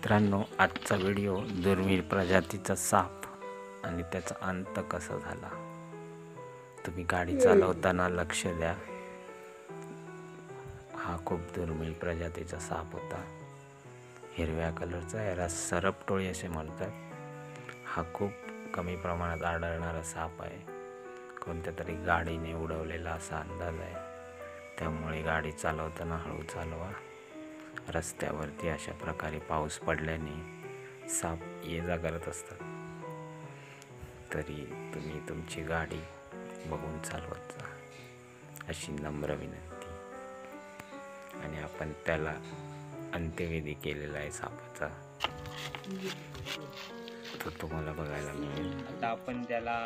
मित्रांनो, आजचा व्हिडिओ दुर्मिळ प्रजातीचा साप आणि त्याचा अंत कसा झाला. तुम्ही गाडी चालवताना लक्ष द्या. हा खूप दुर्मिळ प्रजातीचा साप होता. हिरव्या कलरचा, याला सरपटोळी असे म्हणतात. हा खूप कमी प्रमाणात आढळणारा साप आहे. कोणत्या तरी गाडीने उडवलेला असा अंदाज आहे. त्यामुळे गाडी चालवताना हळू चालवा. रस्त्यावरती अशा प्रकारे पाऊस पडल्याने साप ये जा करत असतात. तरी तुम्ही तुमची गाडी बघून चालवत जा, अशी नम्र विनंती. आणि आपण त्याला अंत्यविधी केलेला आहे सापाचा, तो तुम्हाला बघायला मिळेल. आता आपण त्याला